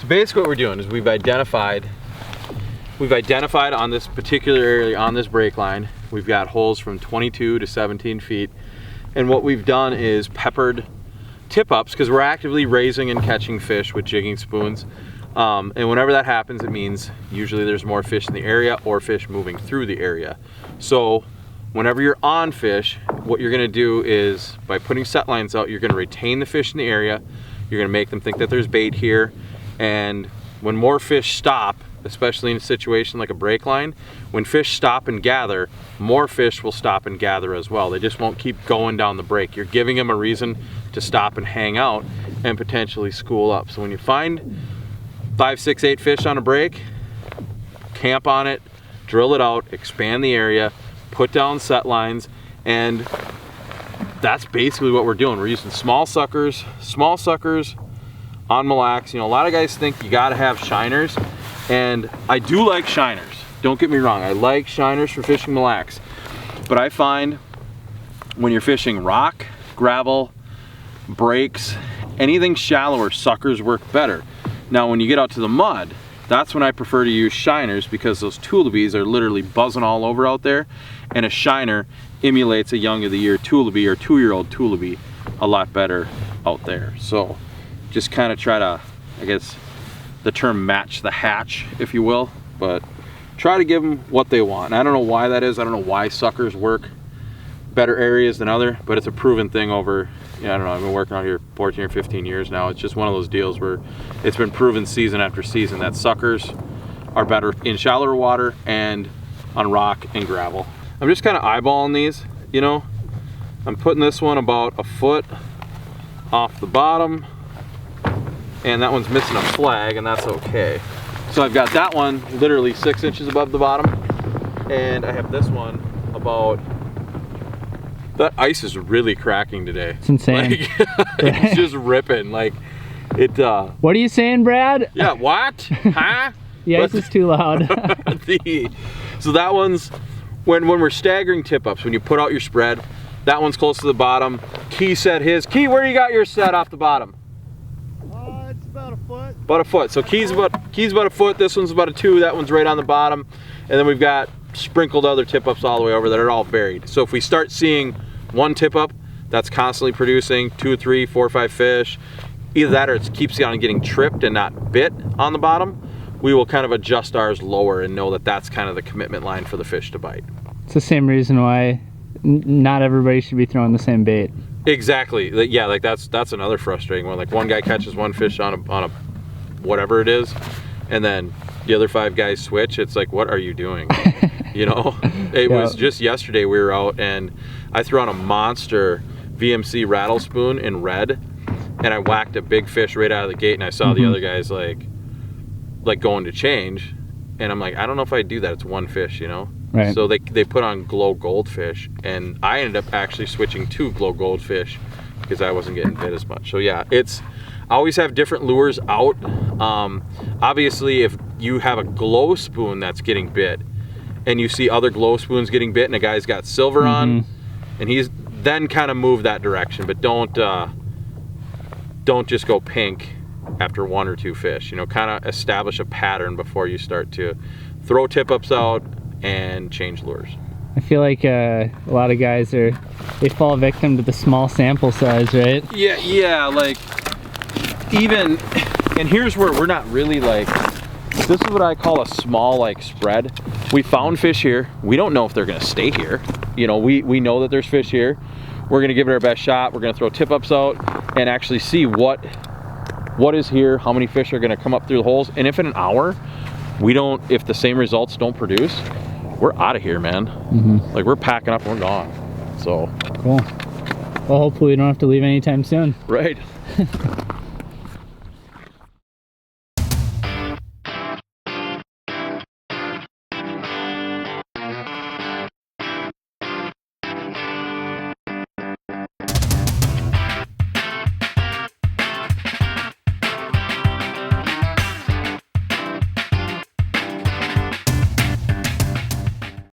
So basically what we're doing is we've identified on this particular area, on this break line, we've got holes from 22 to 17 feet. And what we've done is peppered tip ups, because we're actively raising and catching fish with jigging spoons. And whenever that happens, it means usually there's more fish in the area or fish moving through the area. So whenever you're on fish, what you're gonna do is, by putting set lines out, you're gonna retain the fish in the area. You're gonna make them think that there's bait here. And when more fish stop, especially in a situation like a break line, when fish stop and gather, more fish will stop and gather as well. They just won't keep going down the break. You're giving them a reason to stop and hang out and potentially school up. So when you find 5, 6, 8 fish on a break, camp on it, drill it out, expand the area, put down set lines, and that's basically what we're doing. We're using small suckers on Mille Lacs. You know, a lot of guys think you gotta have shiners, and I do like shiners. Don't get me wrong, I like shiners for fishing Mille Lacs. But I find when you're fishing rock, gravel, breaks, anything shallower, suckers work better. Now when you get out to the mud, that's when I prefer to use shiners, because those tulipies are literally buzzing all over out there, and a shiner emulates a young of the year tulipy or 2-year-old tulipy a lot better out there. So just kind of try to, I guess the term, match the hatch, if you will, but try to give them what they want. And I don't know why that is. I don't know why suckers work better areas than other, but it's a proven thing over, I don't know, I've been working out here 14 or 15 years now. It's just one of those deals where it's been proven season after season that suckers are better in shallower water and on rock and gravel. I'm just kind of eyeballing these, you know. I'm putting this one about a foot off the bottom, and that one's missing a flag, and that's okay. So I've got that one literally 6 inches above the bottom, and I have this one about, that ice is really cracking today. It's insane. Like, it's just ripping. Like it. What are you saying, Brad? Yeah. What? Huh? The ice is too loud. So that one's when we're staggering tip ups. When you put out your spread, that one's close to the bottom. Key set his. Key, where you got your set off the bottom? It's about a foot. About a foot. So Key's about a foot. This one's about a 2. That one's right on the bottom. And then we've got sprinkled other tip ups all the way over that are all buried. So if we start seeing one tip up that's constantly producing 2, 3, 4, 5 fish, either that or it keeps on getting tripped and not bit on the bottom, we will kind of adjust ours lower and know that that's kind of the commitment line for the fish to bite. It's the same reason why not everybody should be throwing the same bait. Exactly. Yeah, like that's another frustrating one. Like one guy catches one fish on a whatever it is, and then the other 5 guys switch. It's like, what are you doing? You know, it was just yesterday we were out and I threw on a monster VMC rattle spoon in red, and I whacked a big fish right out of the gate, and I saw the other guys like going to change, and I'm like, I don't know if I do that. It's one fish, you know. Right. So they put on glow goldfish, and I ended up actually switching to glow goldfish because I wasn't getting bit as much. So yeah, I always have different lures out. Obviously, if you have a glow spoon that's getting bit, and you see other glow spoons getting bit, and a guy's got silver on, and he's then kind of move that direction, but don't just go pink after 1 or 2 fish. You know, kind of establish a pattern before you start to throw tip ups out and change lures. I feel like a lot of guys they fall victim to the small sample size, right? Yeah, like even, and here's where we're not really like, this is what I call a small like spread. We found fish here. We don't know if they're gonna stay here. You know, we know that there's fish here. We're gonna give it our best shot. We're gonna throw tip ups out and actually see what is here, how many fish are gonna come up through the holes. And if in an hour, if the same results don't produce, we're out of here, man. Like we're packing up and we're gone. So cool. Well, hopefully we don't have to leave anytime soon. Right.